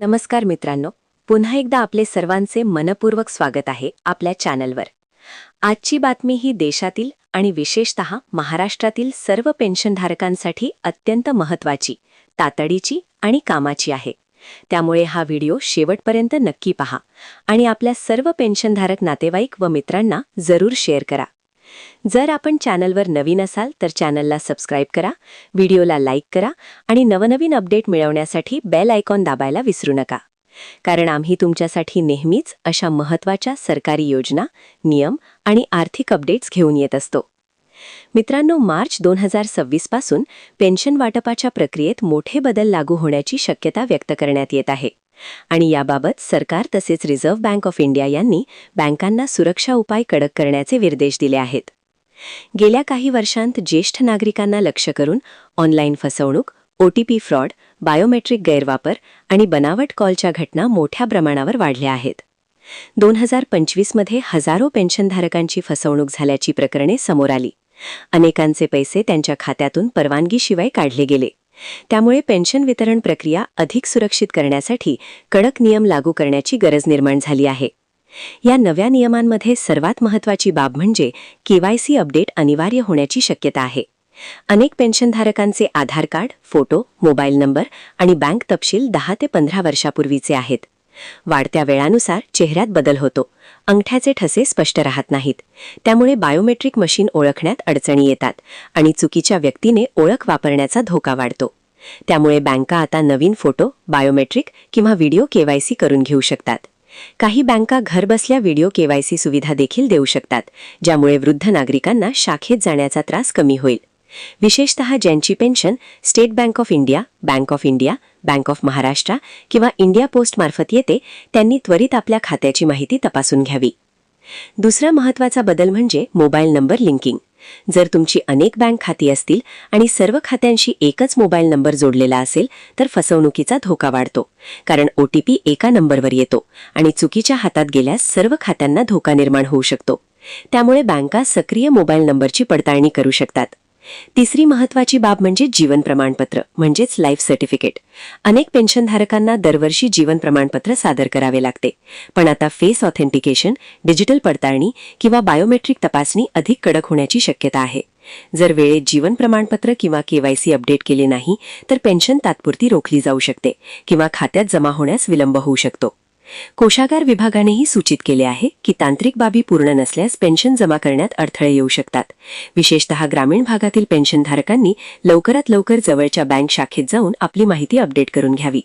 नमस्कार मित्रांनो, पुन्हा एकदा आपले सर्वांचे मनपूर्वक स्वागत आहे आपल्या चॅनलवर. आजची बातमी ही देशातील आणि विशेषतः महाराष्ट्रातील सर्व पेन्शनधारकांसाठी अत्यंत महत्त्वाची, तातडीची आणि कामाची आहे. त्यामुळे हा व्हिडिओ शेवटपर्यंत नक्की पहा आणि आपल्या सर्व पेन्शनधारक नातेवाईक व मित्रांना जरूर शेअर करा. जर आपण चॅनलवर नवीन असाल तर चॅनलला सबस्क्राईब करा, व्हिडिओला लाईक करा आणि नवनवीन अपडेट मिळवण्यासाठी बेल आयकॉन दाबायला विसरू नका. कारण आम्ही तुमच्यासाठी नेहमीच अशा महत्त्वाच्या सरकारी योजना, नियम आणि आर्थिक अपडेट्स घेऊन येत असतो. मित्रांनो, मार्च 2026 पासून पेन्शन वाटपाच्या प्रक्रियेत मोठे बदल लागू होण्याची शक्यता व्यक्त करण्यात येत आहे. आणि याबाबत सरकार तसेच रिझर्व्ह बँक ऑफ इंडिया यांनी बँकांना सुरक्षा उपाय कडक करण्याचे निर्देश दिले आहेत. गेल्या काही वर्षांत ज्येष्ठ नागरिकांना लक्ष्य करून ऑनलाईन फसवणूक, OTP फ्रॉड, बायोमेट्रिक गैरवापर आणि बनावट कॉलच्या घटना मोठ्या प्रमाणावर वाढल्या आहेत. 2025 मध्ये हजारो पेन्शनधारकांची फसवणूक झाल्याची प्रकरणे समोर आली. अनेकांचे पैसे त्यांच्या खात्यातून परवानगीशिवाय काढले गेले. त्यामुळे पेन्शन वितरण प्रक्रिया अधिक सुरक्षित करण्यासाठी कडक नियम लागू करण्याची गरज निर्माण झाली आहे. या नव्या नियमांमध्ये सर्वात महत्त्वाची बाब म्हणजे KYC अपडेट अनिवार्य होण्याची शक्यता आहे. अनेक पेन्शनधारकांचे आधार कार्ड, फोटो, मोबाईल नंबर आणि बँक तपशील 10 ते 15 वर्षापूर्वीचे आहेत. वाढत्या वेळानुसार चेहऱ्यात बदल होतो, अंगठ्याचे ठसे स्पष्ट राहत नाहीत. त्यामुळे बायोमेट्रिक मशीन ओळखण्यात अडचणी येतात आणि चुकीच्या व्यक्तीने ओळख वापरण्याचा धोका वाढतो. त्यामुळे बँका आता नवीन फोटो, बायोमेट्रिक किंवा व्हिडिओ KYC करून घेऊ शकतात. काही बँका घरबसल्या व्हिडिओ KYC सुविधा देखील देऊ शकतात, ज्यामुळे वृद्ध नागरिकांना शाखेत जाण्याचा त्रास कमी होईल. विशेषतः ज्यांची pension state bank of India, bank of India, bank of Maharashtra किंवा इंडिया पोस्ट मार्फत येते, त्यांनी त्वरित आपल्या खात्याची माहिती तपासून घ्यावी. दुसरा महत्त्वाचा बदल म्हणजे मोबाईल नंबर लिंकिंग. जर तुमची अनेक बँक खाती असतील आणि सर्व खात्यांशी एकच मोबाईल नंबर जोडलेला असेल तर फसवणुकीचा धोका वाढतो. कारण OTP एका नंबरवर येतो आणि चुकीच्या हातात गेल्यास सर्व खात्यांना धोका निर्माण होऊ शकतो. त्यामुळे बँका सक्रिय मोबाईल नंबरची पडताळणी करू शकतात. तिसरी महत्त्वाची बाब म्हणजे जीवन प्रमाणपत्र म्हणजेच लाईफ सर्टिफिकेट. अनेक पेन्शनधारकांना दरवर्षी जीवन प्रमाणपत्र सादर करावे लागते. पण आता फेस ऑथेंटिकेशन, डिजिटल पडताळणी किंवा बायोमेट्रिक तपासणी अधिक कडक होण्याची शक्यता आहे. जर वेळेत जीवन प्रमाणपत्र किंवा KYC अपडेट केले नाही तर पेन्शन तात्पुरती रोखली जाऊ शकते किंवा खात्यात जमा होण्यास विलंब होऊ शकतो. कोषागार विभागानेही सूचित केले आहे की तांत्रिक बाबी पूर्ण नसल्यास पेन्शन जमा करण्यात अडथळे येऊ शकतात. विशेषतः ग्रामीण भागातील पेन्शनधारकांनी लवकरात लवकर जवळच्या बँक शाखेत जाऊन आपली माहिती अपडेट करून घ्यावी.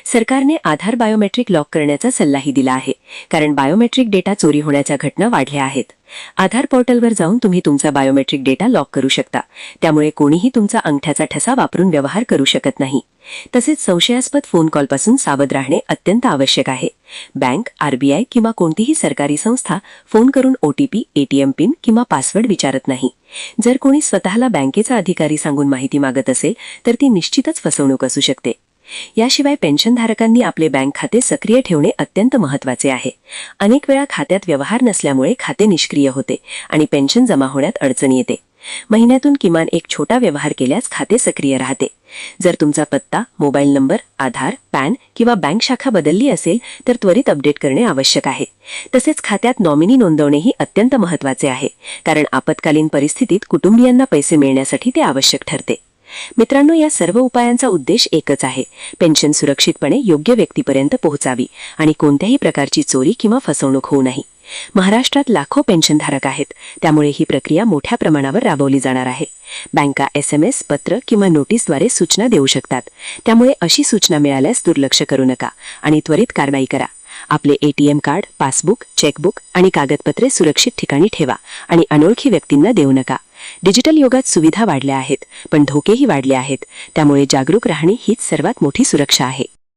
सरकारने आधार बायोमेट्रिक लॉक करण्याचा सल्लाही दिला आहे, कारण बायोमेट्रिक डेटा चोरी होण्याच्या घटना वाढल्या आहेत. आधार पोर्टलवर जाऊन तुम्ही तुमचा बायोमेट्रिक डेटा लॉक करू शकता. त्यामुळे कोणीही तुमचा अंगठ्याचा ठसा वापरून व्यवहार करू शकत नाही. तसेच संशयास्पद फोन कॉलपासून सावध राहणे अत्यंत आवश्यक आहे. बँक, RBI किंवा कोणतीही सरकारी संस्था फोन करून OTP, ATM पिन किंवा पासवर्ड विचारत नाही. जर कोणी स्वतःला बँकेचा अधिकारी सांगून माहिती मागत असेल तर ती निश्चितच फसवणूक असू शकते. याशिवाय पेन्शनधारकांनी आपले बँक खाते सक्रिय ठेवणे अत्यंत महत्त्वाचे आहे. अनेक वेळा खात्यात व्यवहार नसल्यामुळे खाते निष्क्रिय होते आणि पेन्शन जमा होण्यात अडचण येते. महिन्यातून किमान एक छोटा व्यवहार केल्यास खाते सक्रिय राहते. जर तुमचा पत्ता, मोबाईल नंबर, आधार, पॅन किंवा बँक शाखा बदलली असेल तर त्वरित अपडेट करणे आवश्यक आहे. तसेच खात्यात नॉमिनी नोंदवणेही अत्यंत महत्त्वाचे आहे, कारण आपत्कालीन परिस्थितीत कुटुंबियांना पैसे मिळण्यासाठी ते आवश्यक ठरते. मित्रांनो, या सर्व उपायांचा उद्देश एकच आहे: पेन्शन सुरक्षितपणे योग्य व्यक्तीपर्यंत पोहोचावी आणि कोणत्याही प्रकारची चोरी किंवा फसवणूक होऊ नये. महाराष्ट्रात लाखो पेन्शनधारक आहेत, त्यामुळे ही प्रक्रिया मोठ्या प्रमाणावर राबवली जाणार आहे. बँका SMS, पत्र किंवा नोटीसद्वारे सूचना देऊ शकतात. त्यामुळे अशी सूचना मिळाल्यास दुर्लक्ष करू नका आणि त्वरित कारवाई करा. आपले ATM कार्ड, पासबुक, चेकबुक आणि कागदपत्रे सुरक्षित ठिकाणी ठेवा आणि अनोळखी व्यक्तींना देऊ नका. डिजिटल युगात सुविधा वाढल्या आहेत, पण धोकेही वाढले आहेत. त्यामुळे जागरूक राहणे हीच सर्वात मोठी सुरक्षा आहे.